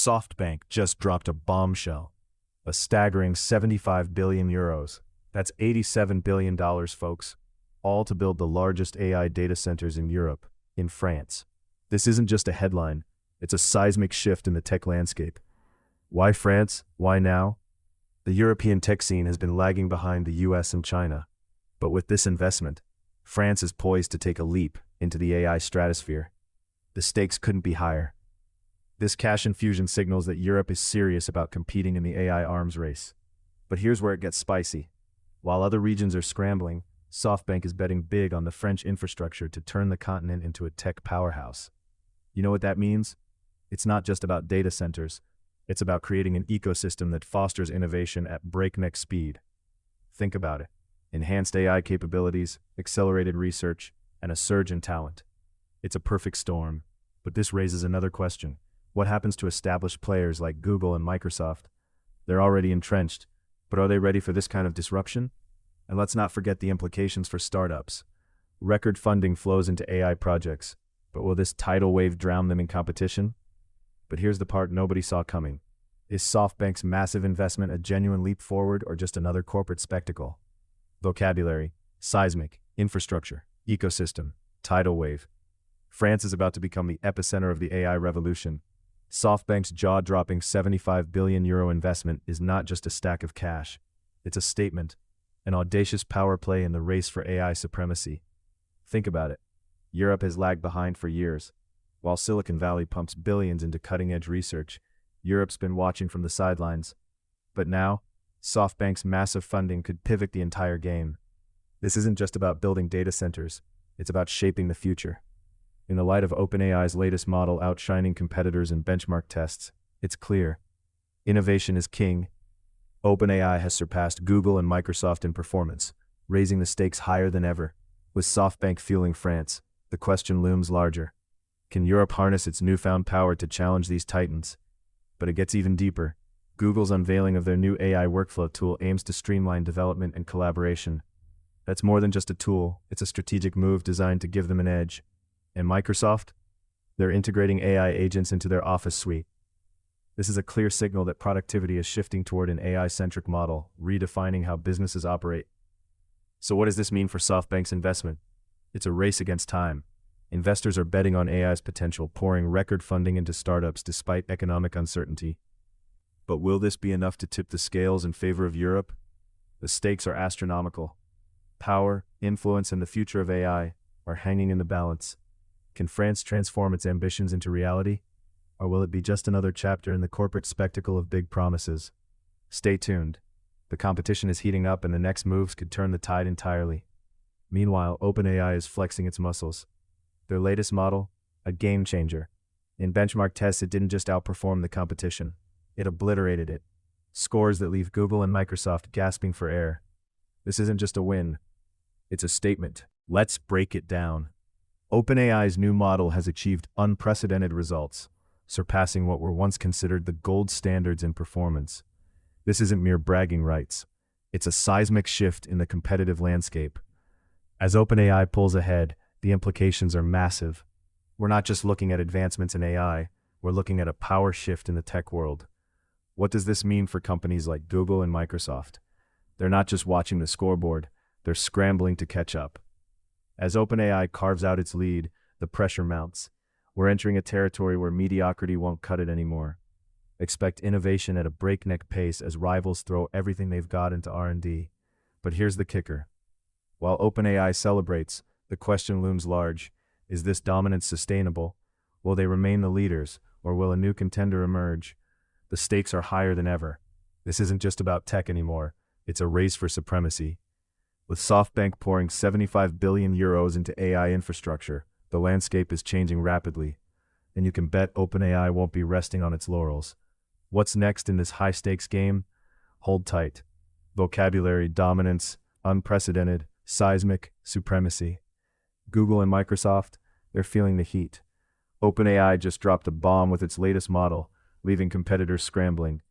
SoftBank just dropped a bombshell, a staggering 75 billion euros. That's $87 billion, folks, all to build the largest AI data centers in Europe, in France. This isn't just a headline, it's a seismic shift in the tech landscape. Why France? Why now? The European tech scene has been lagging behind the US and China. But with this investment, France is poised to take a leap into the AI stratosphere. The stakes couldn't be higher. This cash infusion signals that Europe is serious about competing in the AI arms race. But here's where it gets spicy. While other regions are scrambling, SoftBank is betting big on the French infrastructure to turn the continent into a tech powerhouse. You know what that means? It's not just about data centers. It's about creating an ecosystem that fosters innovation at breakneck speed. Think about it. Enhanced AI capabilities, accelerated research, and a surge in talent. It's a perfect storm. But this raises another question. What happens to established players like Google and Microsoft? They're already entrenched, but are they ready for this kind of disruption? And let's not forget the implications for startups. Record funding flows into AI projects, but will this tidal wave drown them in competition? But here's the part nobody saw coming. Is SoftBank's massive investment a genuine leap forward or just another corporate spectacle? Vocabulary: seismic, infrastructure, ecosystem, tidal wave. France is about to become the epicenter of the AI revolution. SoftBank's jaw-dropping 75 billion euro investment is not just a stack of cash. It's a statement, an audacious power play in the race for AI supremacy. Think about it. Europe has lagged behind for years. While Silicon Valley pumps billions into cutting-edge research, Europe's been watching from the sidelines. But now, SoftBank's massive funding could pivot the entire game. This isn't just about building data centers, it's about shaping the future. In the light of OpenAI's latest model outshining competitors in benchmark tests, it's clear. Innovation is king. OpenAI has surpassed Google and Microsoft in performance, raising the stakes higher than ever. With SoftBank fueling France, the question looms larger. Can Europe harness its newfound power to challenge these titans? But it gets even deeper. Google's unveiling of their new AI workflow tool aims to streamline development and collaboration. That's more than just a tool, it's a strategic move designed to give them an edge. And Microsoft? They're integrating AI agents into their Office suite. This is a clear signal that productivity is shifting toward an AI-centric model, redefining how businesses operate. So what does this mean for SoftBank's investment? It's a race against time. Investors are betting on AI's potential, pouring record funding into startups despite economic uncertainty. But will this be enough to tip the scales in favor of Europe? The stakes are astronomical. Power, influence, and the future of AI are hanging in the balance. Can France transform its ambitions into reality? Or will it be just another chapter in the corporate spectacle of big promises? Stay tuned. The competition is heating up and the next moves could turn the tide entirely. Meanwhile, OpenAI is flexing its muscles. Their latest model, a game changer. In benchmark tests, it didn't just outperform the competition. It obliterated it. Scores that leave Google and Microsoft gasping for air. This isn't just a win. It's a statement. Let's break it down. OpenAI's new model has achieved unprecedented results, surpassing what were once considered the gold standards in performance. This isn't mere bragging rights. It's a seismic shift in the competitive landscape. As OpenAI pulls ahead, the implications are massive. We're not just looking at advancements in AI, we're looking at a power shift in the tech world. What does this mean for companies like Google and Microsoft? They're not just watching the scoreboard, they're scrambling to catch up. As OpenAI carves out its lead, the pressure mounts. We're entering a territory where mediocrity won't cut it anymore. Expect innovation at a breakneck pace as rivals throw everything they've got into R&D. But here's the kicker. While OpenAI celebrates, the question looms large. Is this dominance sustainable? Will they remain the leaders, or will a new contender emerge? The stakes are higher than ever. This isn't just about tech anymore. It's a race for supremacy. With SoftBank pouring 75 billion euros into AI infrastructure, the landscape is changing rapidly, and you can bet OpenAI won't be resting on its laurels. What's next in this high-stakes game? Hold tight. Vocabulary: dominance, unprecedented, seismic, supremacy. Google and Microsoft, they're feeling the heat. OpenAI just dropped a bomb with its latest model, leaving competitors scrambling.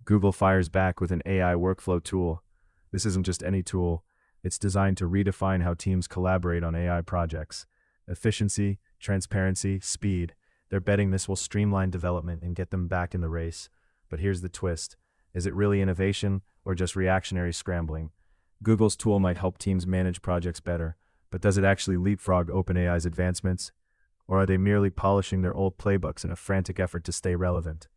Google fires back with an AI workflow tool. This isn't just any tool. It's designed to redefine how teams collaborate on AI projects. Efficiency, transparency, speed. They're betting this will streamline development and get them back in the race. But here's the twist. Is it really innovation or just reactionary scrambling? Google's tool might help teams manage projects better, but does it actually leapfrog OpenAI's advancements? Or are they merely polishing their old playbooks in a frantic effort to stay relevant?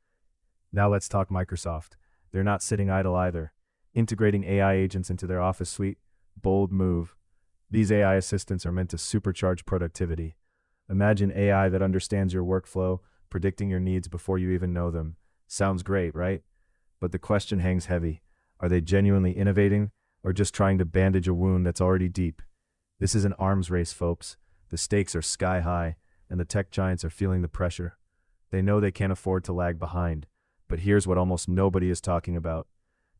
Now let's talk Microsoft. They're not sitting idle either. Integrating AI agents into their Office suite, bold move. These AI assistants are meant to supercharge productivity. Imagine AI that understands your workflow, predicting your needs before you even know them. Sounds great, right? But the question hangs heavy. Are they genuinely innovating, or just trying to bandage a wound that's already deep? This is an arms race, folks. The stakes are sky high, and the tech giants are feeling the pressure. They know they can't afford to lag behind. But here's what almost nobody is talking about.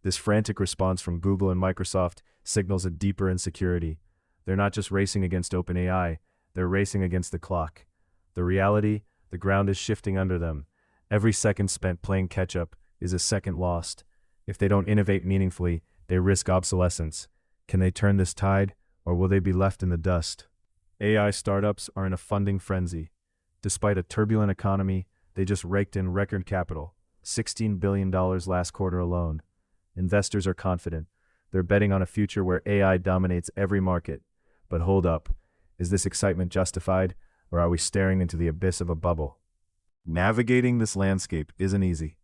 This frantic response from Google and Microsoft signals a deeper insecurity. They're not just racing against OpenAI, they're racing against the clock. The reality, the ground is shifting under them. Every second spent playing catch-up is a second lost. If they don't innovate meaningfully, they risk obsolescence. Can they turn this tide, or will they be left in the dust? AI startups are in a funding frenzy. Despite a turbulent economy, they just raked in record capital, $16 billion last quarter alone. Investors are confident. They're betting on a future where AI dominates every market. But hold up, is this excitement justified, or are we staring into the abyss of a bubble? Navigating this landscape isn't easy.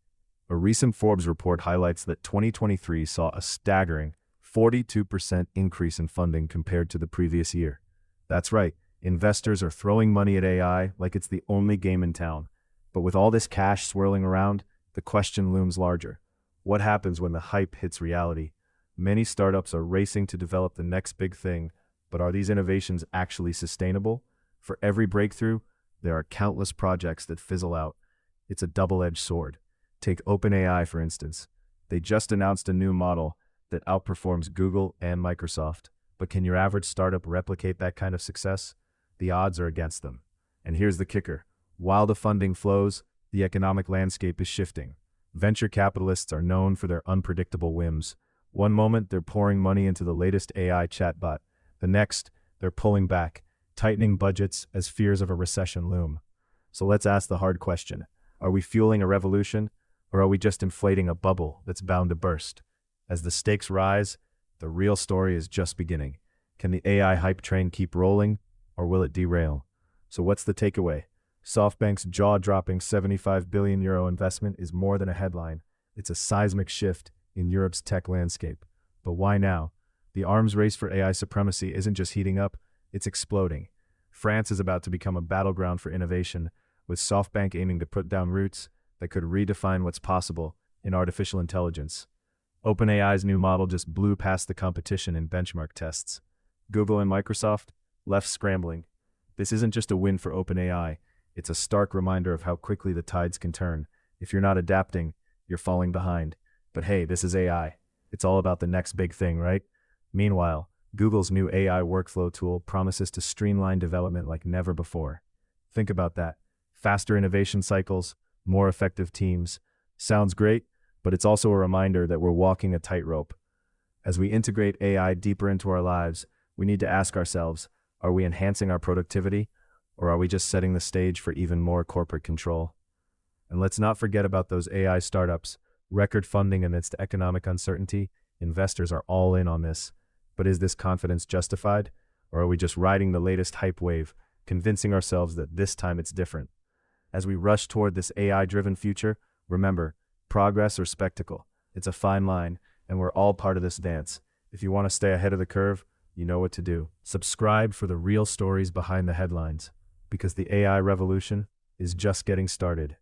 A recent Forbes report highlights that 2023 saw a staggering 42% increase in funding compared to the previous year. That's right, investors are throwing money at AI like it's the only game in town. But with all this cash swirling around, the question looms larger. What happens when the hype hits reality? Many startups are racing to develop the next big thing, but are these innovations actually sustainable? For every breakthrough, there are countless projects that fizzle out. It's a double-edged sword. Take OpenAI, for instance. They just announced a new model that outperforms Google and Microsoft. But can your average startup replicate that kind of success? The odds are against them. And here's the kicker. While the funding flows, the economic landscape is shifting. Venture capitalists are known for their unpredictable whims. One moment, they're pouring money into the latest AI chatbot. The next, they're pulling back, tightening budgets as fears of a recession loom. So let's ask the hard question. Are we fueling a revolution, or are we just inflating a bubble that's bound to burst? As the stakes rise, the real story is just beginning. Can the AI hype train keep rolling, or will it derail? So what's the takeaway? SoftBank's jaw-dropping €75 billion investment is more than a headline. It's a seismic shift in Europe's tech landscape. But why now? The arms race for AI supremacy isn't just heating up, it's exploding. France is about to become a battleground for innovation, with SoftBank aiming to put down roots that could redefine what's possible in artificial intelligence. OpenAI's new model just blew past the competition in benchmark tests. Google and Microsoft left scrambling. This isn't just a win for OpenAI, it's a stark reminder of how quickly the tides can turn. If you're not adapting, you're falling behind. But hey, this is AI. It's all about the next big thing, right? Meanwhile, Google's new AI workflow tool promises to streamline development like never before. Think about that. Faster innovation cycles, more effective teams. Sounds great, but it's also a reminder that we're walking a tightrope. As we integrate AI deeper into our lives, we need to ask ourselves, are we enhancing our productivity, or are we just setting the stage for even more corporate control? And let's not forget about those AI startups. Record funding amidst economic uncertainty. Investors are all in on this. But is this confidence justified? Or are we just riding the latest hype wave, convincing ourselves that this time it's different? As we rush toward this AI-driven future, remember, progress or spectacle. It's a fine line, and we're all part of this dance. If you want to stay ahead of the curve, you know what to do. Subscribe for the real stories behind the headlines, because the AI revolution is just getting started.